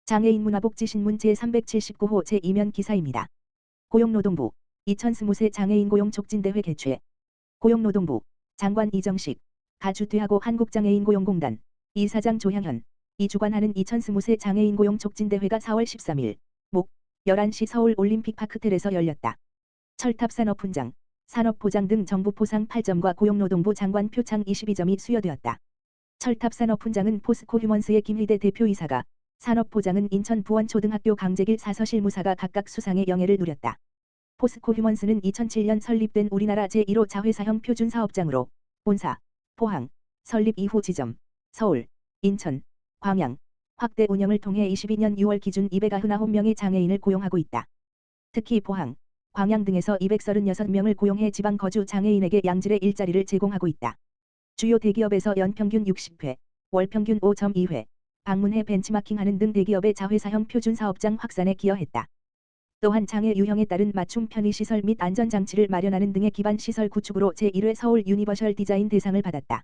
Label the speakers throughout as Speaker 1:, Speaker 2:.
Speaker 1: 장애인 문화복지신문 제379호 제2면 기사입니다. 고용노동부 2020세 장애인 고용 촉진대회 개최. 고용노동부 장관 이정식, 가주퇴하고 한국장애인고용공단 이사장 조향현 이 주관하는 2020세 장애인 고용 촉진대회가 4월 13일 목 11시 서울 올림픽파크텔에서 열렸다. 철탑산업훈장, 산업보장 등 정부 포상 8점과 고용노동부 장관 표창 22점이 수여되었다. 철탑산업훈장은 포스코휴먼스의 김희대 대표이사가, 산업보장은 인천 부원초등학교 강재길 사서실무사가 각각 수상의 영예를 누렸다. 포스코휴먼스는 2007년 설립된 우리나라 제1호 자회사형 표준사업장으로 본사, 포항, 설립 이후 지점, 서울, 인천, 광양, 확대 운영을 통해 22년 6월 기준 299명의 장애인을 고용하고 있다. 특히 포항, 광양 등에서 236명을 고용해 지방 거주 장애인에게 양질의 일자리를 제공하고 있다. 주요 대기업에서 연평균 60회, 월평균 5.2회, 방문해 벤치마킹하는 등 대기업의 자회사형 표준사업장 확산에 기여했다. 또한 장애 유형에 따른 맞춤 편의시설 및 안전장치를 마련하는 등의 기반시설 구축으로 제1회 서울 유니버셜 디자인 대상을 받았다.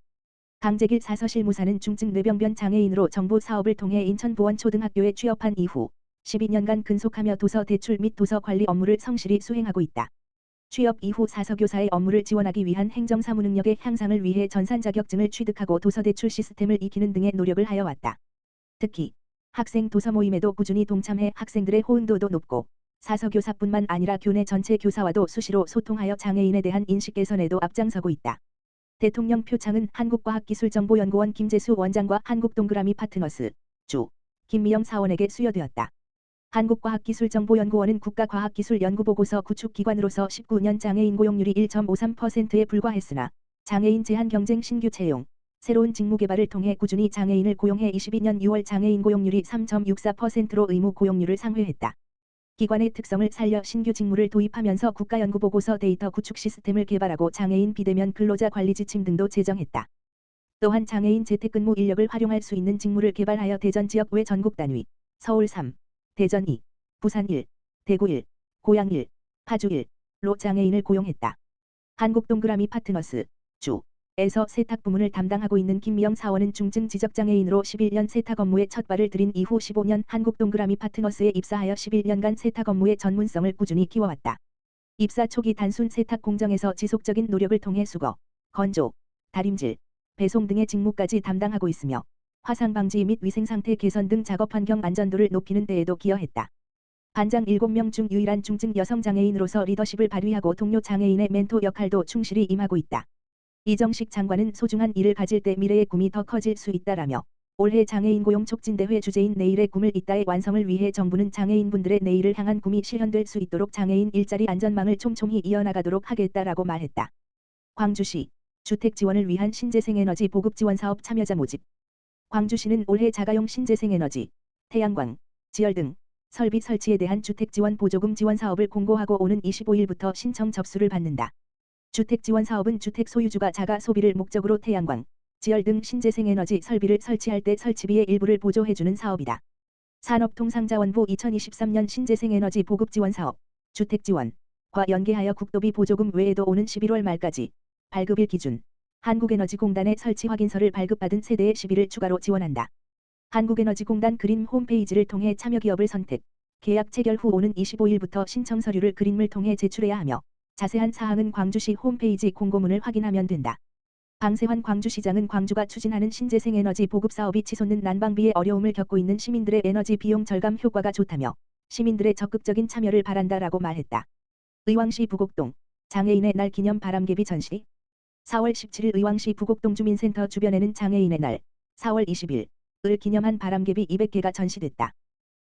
Speaker 1: 강재길 사서실무사는 중증 뇌병변 장애인으로 정부 사업을 통해 인천 부원초등학교에 취업한 이후 12년간 근속하며 도서 대출 및 도서 관리 업무를 성실히 수행하고 있다. 취업 이후 사서교사의 업무를 지원하기 위한 행정사무 능력의 향상을 위해 전산 자격증을 취득하고 도서 대출 시스템을 익히는 등의 노력을 하여 왔다. 특히 학생 도서 모임에도 꾸준히 동참해 학생들의 호응도도 높고 사서교사뿐만 아니라 교내 전체 교사와도 수시로 소통하여 장애인에 대한 인식 개선에도 앞장서고 있다. 대통령 표창은 한국과학기술정보연구원 김재수 원장과 한국동그라미 파트너스 주 김미영 사원에게 수여되었다. 한국과학기술정보연구원은 국가과학기술연구보고서 구축기관으로서 19년 장애인 고용률이 1.53%에 불과했으나 장애인 제한 경쟁 신규 채용, 새로운 직무 개발을 통해 꾸준히 장애인을 고용해 22년 6월 장애인 고용률이 3.64%로 의무 고용률을 상회했다. 기관의 특성을 살려 신규 직무를 도입하면서 국가연구보고서 데이터 구축 시스템을 개발하고 장애인 비대면 근로자 관리 지침 등도 제정했다. 또한 장애인 재택근무 인력을 활용할 수 있는 직무를 개발하여 대전 지역 외 전국 단위, 서울 3, 대전 2, 부산 1, 대구 1, 고양 1, 파주 1로 장애인을 고용했다. 한국동그라미 파트너스 주에서 세탁 부문을 담당하고 있는 김미영 사원은 중증 지적장애인으로 11년 세탁 업무에 첫 발을 들인 이후 15년 한국동그라미 파트너스에 입사하여 11년간 세탁 업무의 전문성을 꾸준히 키워왔다. 입사 초기 단순 세탁 공정에서 지속적인 노력을 통해 수거, 건조, 다림질, 배송 등의 직무까지 담당하고 있으며 화상 방지 및 위생 상태 개선 등 작업 환경 안전도를 높이는 데에도 기여했다. 반장 7명 중 유일한 중증 여성 장애인으로서 리더십을 발휘하고 동료 장애인의 멘토 역할도 충실히 임하고 있다. 이정식 장관은 소중한 일을 가질 때 미래의 꿈이 더 커질 수 있다라며 올해 장애인 고용 촉진대회 주제인 내일의 꿈을 잇다의 완성을 위해 정부는 장애인분들의 내일을 향한 꿈이 실현될 수 있도록 장애인 일자리 안전망을 촘촘히 이어나가도록 하겠다라고 말했다. 광주시 주택 지원을 위한 신재생에너지 보급 지원 사업 참여자 모집. 광주시는 올해 자가용 신재생에너지, 태양광, 지열 등 설비 설치에 대한 주택 지원 보조금 지원 사업을 공고하고 오는 25일부터 신청 접수를 받는다. 주택 지원 사업은 주택 소유주가 자가 소비를 목적으로 태양광, 지열 등 신재생에너지 설비를 설치할 때 설치비의 일부를 보조해주는 사업이다. 산업통상자원부 2023년 신재생에너지 보급 지원 사업, 주택 지원과 연계하여 국도비 보조금 외에도 오는 11월 말까지 발급일 기준 한국에너지공단의 설치 확인서를 발급받은 세대에 10일을 추가로 지원한다. 한국에너지공단 그림 홈페이지를 통해 참여기업을 선택, 계약 체결 후 오는 25일부터 신청 서류를 그림을 통해 제출해야 하며 자세한 사항은 광주시 홈페이지 공고문을 확인하면 된다. 방세환 광주시장은 광주가 추진하는 신재생에너지 보급 사업이 치솟는 난방비에 어려움을 겪고 있는 시민들의 에너지 비용 절감 효과가 좋다며 시민들의 적극적인 참여를 바란다라고 말했다. 의왕시 부곡동 장애인의 날 기념 바람개비 전시. 4월 17일 의왕시 부곡동 주민센터 주변에는 장애인의 날 4월 20일 을 기념한 바람개비 200개가 전시됐다.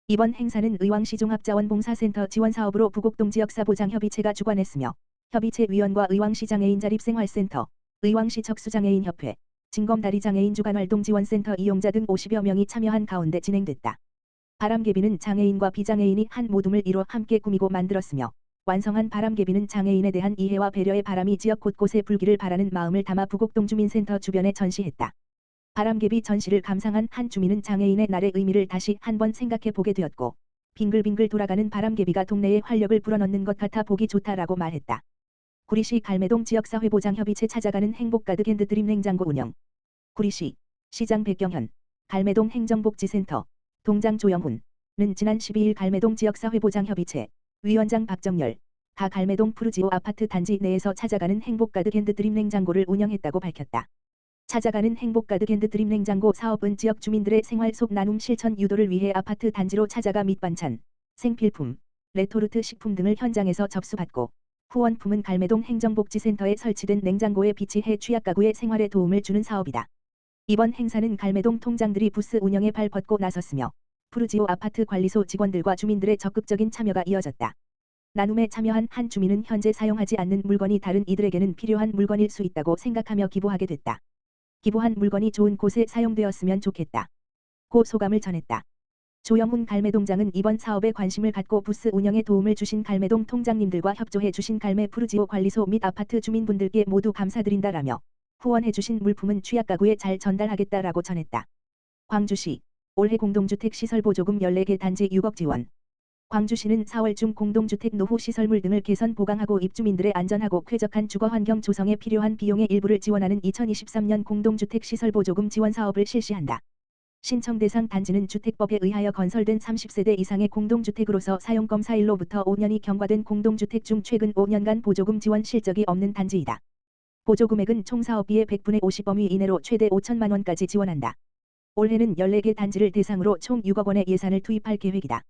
Speaker 1: 이번 행사는 의왕시 종합자원봉사센터 지원사업으로 부곡동 지역사보장협의체가 주관했으며 협의체 위원과 의왕시 장애인 자립생활센터, 의왕시 척수장애인협회, 징검다리장애인 주간활동지원센터 이용자 등 50여 명이 참여한 가운데 진행됐다. 바람개비는 장애인과 비장애인이 한 모둠을 이뤄 함께 꾸미고 만들었으며 완성한 바람개비는 장애인에 대한 이해와 배려의 바람이 지역 곳곳에 불기를 바라는 마음을 담아 부곡동 주민센터 주변에 전시했다. 바람개비 전시를 감상한 한 주민은 장애인의 날의 의미를 다시 한번 생각해 보게 되었고 빙글빙글 돌아가는 바람개비가 동네에 활력을 불어넣는 것 같아 보기 좋다라고 말했다. 구리시 갈매동 지역사회보장협의체 찾아가는 행복가득 핸드드림 냉장고 운영. 구리시 시장 백경현, 갈매동 행정복지센터, 동장 조영훈, 지난 12일 갈매동 지역사회보장협의체 위원장 박정열 가 갈매동 푸르지오 아파트 단지 내에서 찾아가는 행복가득 핸드드림 냉장고를 운영했다고 밝혔다. 찾아가는 행복가득 핸드드림 냉장고 사업은 지역 주민들의 생활 속 나눔 실천 유도를 위해 아파트 단지로 찾아가 밑반찬, 생필품, 레토르트 식품 등을 현장에서 접수받고 후원품은 갈매동 행정복지센터에 설치된 냉장고에 비치해 취약가구의 생활에 도움을 주는 사업이다. 이번 행사는 갈매동 통장들이 부스 운영에 발벗고 나섰으며 푸르지오 아파트 관리소 직원들과 주민들의 적극적인 참여가 이어졌다. 나눔에 참여한 한 주민은 현재 사용하지 않는 물건이 다른 이들에게는 필요한 물건일 수 있다고 생각하며 기부하게 됐다. 기부한 물건이 좋은 곳에 사용되었으면 좋겠다. 고 소감을 전했다. 조영훈 갈매동장은 이번 사업에 관심을 갖고 부스 운영에 도움을 주신 갈매동 통장님들과 협조해 주신 갈매 푸르지오 관리소 및 아파트 주민분들께 모두 감사드린다라며 후원해 주신 물품은 취약가구에 잘 전달하겠다라고 전했다. 광주시 올해 공동주택 시설 보조금 14개 단지 6억 지원. 광주시는 4월 중 공동주택 노후 시설물 등을 개선 보강하고 입주민들의 안전하고 쾌적한 주거환경 조성에 필요한 비용의 일부를 지원하는 2023년 공동주택 시설 보조금 지원 사업을 실시한다. 신청 대상 단지는 주택법에 의하여 건설된 30세대 이상의 공동주택으로서 사용검사일로부터 5년이 경과된 공동주택 중 최근 5년간 보조금 지원 실적이 없는 단지이다. 보조금액은 총 사업비의 100분의 50범위 이내로 최대 5천만 원까지 지원한다. 올해는 14개 단지를 대상으로 총 6억 원의 예산을 투입할 계획이다.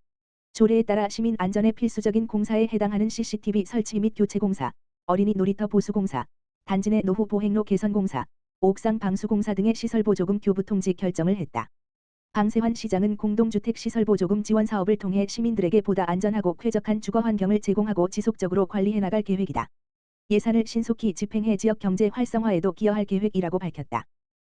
Speaker 1: 조례에 따라 시민 안전에 필수적인 공사에 해당하는 CCTV 설치 및 교체 공사, 어린이 놀이터 보수 공사, 단지 내 노후 보행로 개선 공사, 옥상 방수 공사 등의 시설 보조금 교부 통지 결정을 했다. 방세환 시장은 공동주택 시설 보조금 지원 사업을 통해 시민들에게 보다 안전하고 쾌적한 주거 환경을 제공하고 지속적으로 관리해 나갈 계획이다. 예산을 신속히 집행해 지역 경제 활성화에도 기여할 계획이라고 밝혔다.